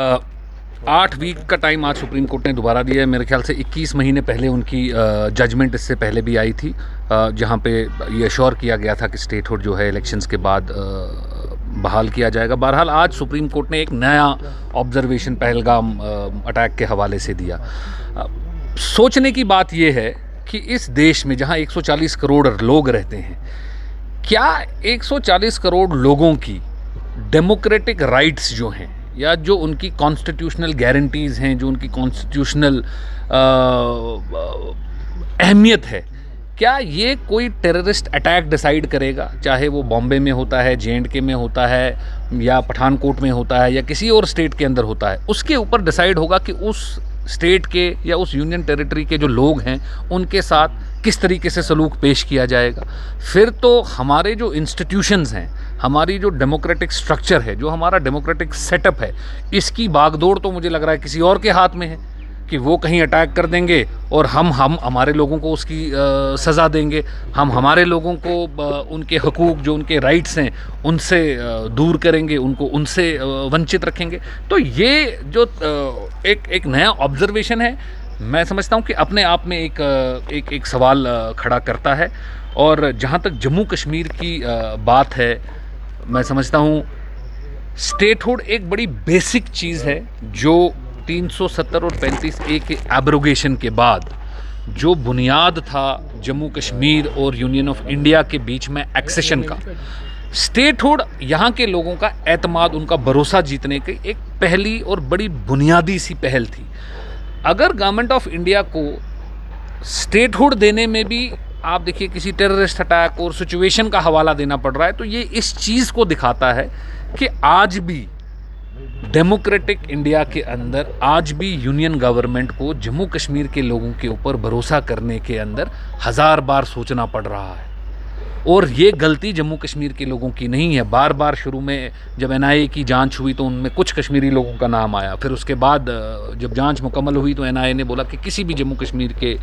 8 week का time आज supreme court ने दोबारा दिया है। मेरे ख्याल से 21 महीने पहले उनकी जजमेंट इससे पहले भी आई थी, जहां पे ये श्योर किया गया था कि स्टेटहुड जो है इलेक्शंस के बाद बहाल किया जाएगा। बहरहाल आज सुप्रीम कोर्ट ने एक नया ऑब्जर्वेशन पहलगाम अटैक के हवाले से दिया। सोचने की बात यह है कि इस देश में जहां 140 करोड़ लोग रहते हैं, क्या 140 करोड़ लोगों की डेमोक्रेटिक राइट्स जो हैं या जो उनकी कॉन्स्टिट्यूशनल गारंटीज़ हैं, जो उनकी कॉन्स्टिट्यूशनल अहमियत है, क्या ये कोई टेररिस्ट अटैक डिसाइड करेगा? चाहे वो बॉम्बे में होता है, J&K में होता है, या पठानकोट में होता है, या किसी और स्टेट के अंदर होता है, उसके ऊपर डिसाइड होगा कि उस स्टेट के या उस यूनियन टेरिटरी के जो लोग हैं उनके साथ किस तरीके से सलूक पेश किया जाएगा। फिर तो हमारे जो इंस्टीट्यूशंस हैं, हमारी जो डेमोक्रेटिक स्ट्रक्चर है, जो हमारा डेमोक्रेटिक सेटअप है, इसकी बागडोर तो मुझे लग रहा है किसी और के हाथ में है कि वो कहीं अटैक कर देंगे और हम हमारे लोगों को उसकी सज़ा देंगे, हम हमारे लोगों को उनके हकूक़, जो उनके राइट्स हैं, उनसे दूर करेंगे, उनको उनसे वंचित रखेंगे। तो ये जो एक नया ऑब्जर्वेशन है, मैं समझता हूँ कि अपने आप में एक सवाल खड़ा करता है। और जहाँ तक जम्मू कश्मीर की बात है, मैं समझता हूँ स्टेटहुड एक बड़ी बेसिक चीज़ है जो 370 और 35A के एब्रोगेशन के बाद जो बुनियाद था जम्मू कश्मीर और यूनियन ऑफ इंडिया के बीच में एक्सेशन का, स्टेटहुड यहाँ के लोगों का एतमाद, उनका भरोसा जीतने की एक पहली और बड़ी बुनियादी सी पहल थी। अगर गवर्नमेंट ऑफ इंडिया को स्टेटहुड देने में भी आप देखिए किसी टेररिस्ट अटैक और सिचुएशन का हवाला देना पड़ रहा है, तो ये इस चीज़ को दिखाता है कि आज भी डेमोक्रेटिक इंडिया के अंदर, आज भी यूनियन गवर्नमेंट को जम्मू कश्मीर के लोगों के ऊपर भरोसा करने के अंदर 1000 बार सोचना पड़ रहा है। और ये गलती जम्मू कश्मीर के लोगों की नहीं है। बार बार शुरू में जब NIA की जांच हुई तो उनमें कुछ कश्मीरी लोगों का नाम आया, फिर उसके बाद जब जांच मुकम्मल हुई तो NIA ने बोला कि किसी भी जम्मू कश्मीर के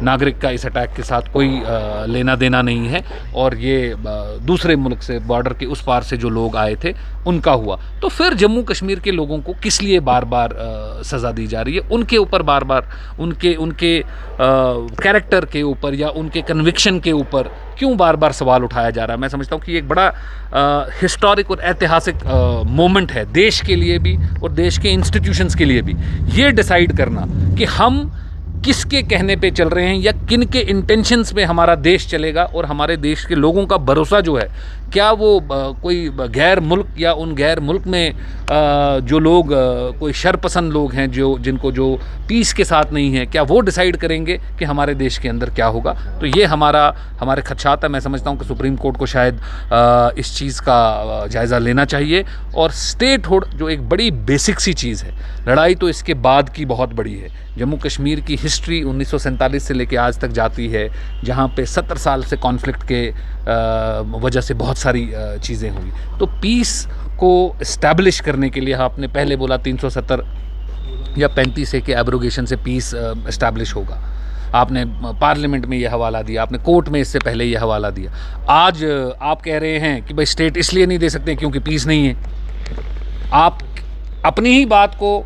नागरिक का इस अटैक के साथ कोई लेना देना नहीं है, और ये दूसरे मुल्क से, बॉर्डर के उस पार से जो लोग आए थे उनका हुआ। तो फिर जम्मू कश्मीर के लोगों को किस लिए बार बार सज़ा दी जा रही है? उनके ऊपर बार बार उनके कैरेक्टर के ऊपर या उनके कन्विक्शन के ऊपर क्यों बार बार सवाल उठाया जा रहा है? मैं समझता हूँ कि एक बड़ा हिस्टोरिक और ऐतिहासिक मोमेंट है देश के लिए भी और देश के इंस्टीट्यूशंस के लिए भी, ये डिसाइड करना कि हम किसके कहने पे चल रहे हैं या किन के इंटेंशंस में हमारा देश चलेगा, और हमारे देश के लोगों का भरोसा जो है, क्या वो कोई गैर मुल्क या उन गैर मुल्क में जो लोग कोई शरपसंद लोग हैं, जिनको जो पीस के साथ नहीं है, क्या वो डिसाइड करेंगे कि हमारे देश के अंदर क्या होगा? तो ये हमारे खदशात है। मैं समझता हूँ कि सुप्रीम कोर्ट को शायद इस चीज़ का जायज़ा लेना चाहिए। और स्टेटहुड जो एक बड़ी बेसिक सी चीज़ है, लड़ाई तो इसके बाद की बहुत बड़ी है। जम्मू कश्मीर की हिस्ट्री 1947 से लेके आज तक जाती है, जहाँ पे 70 साल से कॉन्फ्लिक्ट के वजह से बहुत सारी चीज़ें हुई। तो पीस को इस्टेब्लिश करने के लिए, आपने पहले बोला 370 या 35A के एब्रोगेशन से पीस इस्टेब्लिश होगा, आपने पार्लियामेंट में ये हवाला दिया, आपने कोर्ट में इससे पहले ये हवाला दिया। आज आप कह रहे हैं कि भाई स्टेट इसलिए नहीं दे सकते क्योंकि पीस नहीं है। आप अपनी ही बात को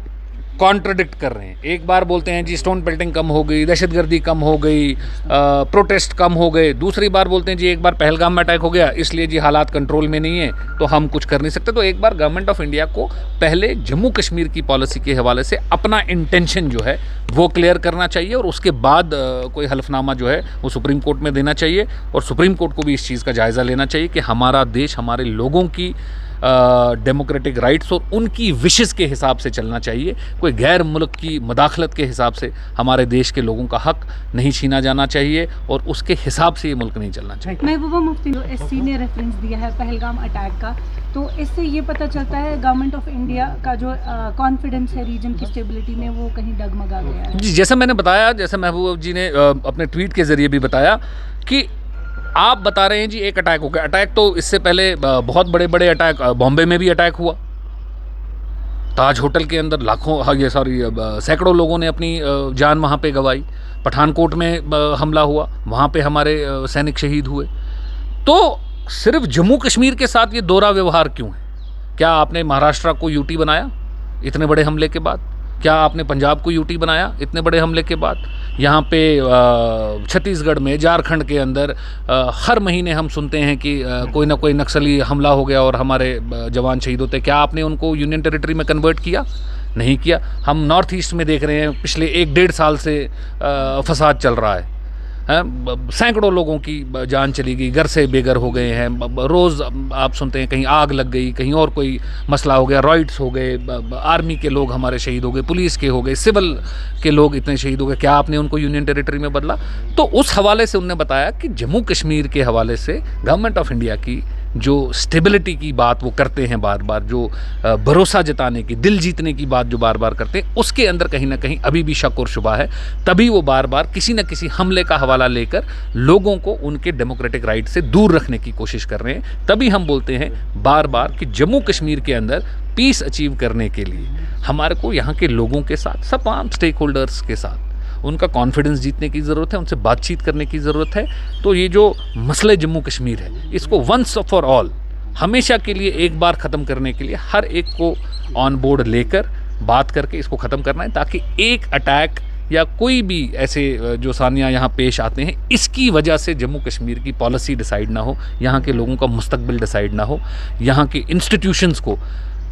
कॉन्ट्रडिक्ट कर रहे हैं। एक बार बोलते हैं जी स्टोन पेल्टिंग कम हो गई, दहशतगर्दी कम हो गई, प्रोटेस्ट कम हो गए, दूसरी बार बोलते हैं जी एक बार पहलगाम में अटैक हो गया इसलिए जी हालात कंट्रोल में नहीं है तो हम कुछ कर नहीं सकते। तो एक बार गवर्नमेंट ऑफ इंडिया को पहले जम्मू कश्मीर की पॉलिसी के हवाले से अपना इंटेंशन जो है वो क्लियर करना चाहिए, और उसके बाद कोई हल्फनामा जो है वो सुप्रीम कोर्ट में देना चाहिए। और सुप्रीम कोर्ट को भी इस चीज़ का जायज़ा लेना चाहिए कि हमारा देश हमारे लोगों की डेमोक्रेटिक राइट्स और उनकी विशेस के हिसाब से चलना चाहिए। कोई गैर मुल्क की मदाखलत के हिसाब से हमारे देश के लोगों का हक नहीं छीना जाना चाहिए, और उसके हिसाब से ये मुल्क नहीं चलना चाहिए। महबूबा मुफ्ती जो SC ने रेफरेंस दिया है पहलगाम अटैक का, तो इससे ये पता चलता है गवर्नमेंट ऑफ इंडिया का जो कॉन्फिडेंस है रीजन की स्टेबिलिटी में, वो कहीं डगमगा गया है। जी, जैसा मैंने बताया, जैसा महबूबा जी ने अपने ट्वीट के ज़रिए भी बताया कि आप बता रहे हैं जी एक अटैक हो गया। अटैक तो इससे पहले बहुत बड़े बड़े अटैक, बॉम्बे में भी अटैक हुआ, ताज होटल के अंदर सैकड़ों लोगों ने अपनी जान वहाँ पे गंवाई। पठानकोट में हमला हुआ, वहाँ पे हमारे सैनिक शहीद हुए। तो सिर्फ जम्मू कश्मीर के साथ ये दोहरा व्यवहार क्यों है? क्या आपने महाराष्ट्र को यूटी बनाया? इतने बड़े हमले के बाद? क्या आपने पंजाब को यूटी बनाया इतने बड़े हमले के बाद? यहाँ पे छत्तीसगढ़ में, झारखंड के अंदर हर महीने हम सुनते हैं कि कोई ना कोई नक्सली हमला हो गया और हमारे जवान शहीद होते। क्या आपने उनको यूनियन टेरिटरी में कन्वर्ट किया? नहीं किया। हम नॉर्थ ईस्ट में देख रहे हैं पिछले 1-1.5 साल से फसाद चल रहा है। सैकड़ों लोगों की जान चली गई, घर से बेघर हो गए हैं। रोज़ आप सुनते हैं कहीं आग लग गई, कहीं और कोई मसला हो गया, रॉइट्स हो गए, आर्मी के लोग हमारे शहीद हो गए, पुलिस के हो गए, सिविल के लोग इतने शहीद हो गए। क्या आपने उनको यूनियन टेरिटरी में बदला? तो उस हवाले से उन्होंने बताया कि जम्मू कश्मीर के हवाले से गवर्नमेंट ऑफ इंडिया की जो स्टेबिलिटी की बात वो करते हैं बार बार, जो भरोसा जताने की, दिल जीतने की बात जो बार बार करते हैं, उसके अंदर कहीं ना कहीं अभी भी शक और शुबा है। तभी वो बार बार किसी न किसी हमले का हवाला लेकर लोगों को उनके डेमोक्रेटिक राइट से दूर रखने की कोशिश कर रहे हैं। तभी हम बोलते हैं बार बार कि जम्मू कश्मीर के अंदर पीस अचीव करने के लिए हमारे को यहाँ के लोगों के साथ, तमाम स्टेक होल्डर्स के साथ उनका कॉन्फिडेंस जीतने की ज़रूरत है, उनसे बातचीत करने की ज़रूरत है। तो ये जो मसले जम्मू कश्मीर है, इसको वंस फॉर ऑल, हमेशा के लिए एक बार ख़त्म करने के लिए हर एक को ऑन बोर्ड लेकर बात करके इसको ख़त्म करना है, ताकि एक अटैक या कोई भी ऐसे जो सानिया यहाँ पेश आते हैं, इसकी वजह से जम्मू कश्मीर की पॉलिसी डिसाइड ना हो, यहाँ के लोगों का मुस्तकबिल डिसाइड ना हो, यहाँ के इंस्टीट्यूशंस को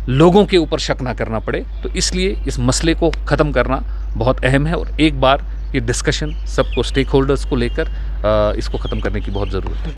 लोगों के ऊपर शक ना करना पड़े। तो इसलिए इस मसले को ख़त्म करना बहुत अहम है और एक बार ये डिस्कशन सबको, स्टेक होल्डर्स को लेकर इसको ख़त्म करने की बहुत ज़रूरत है।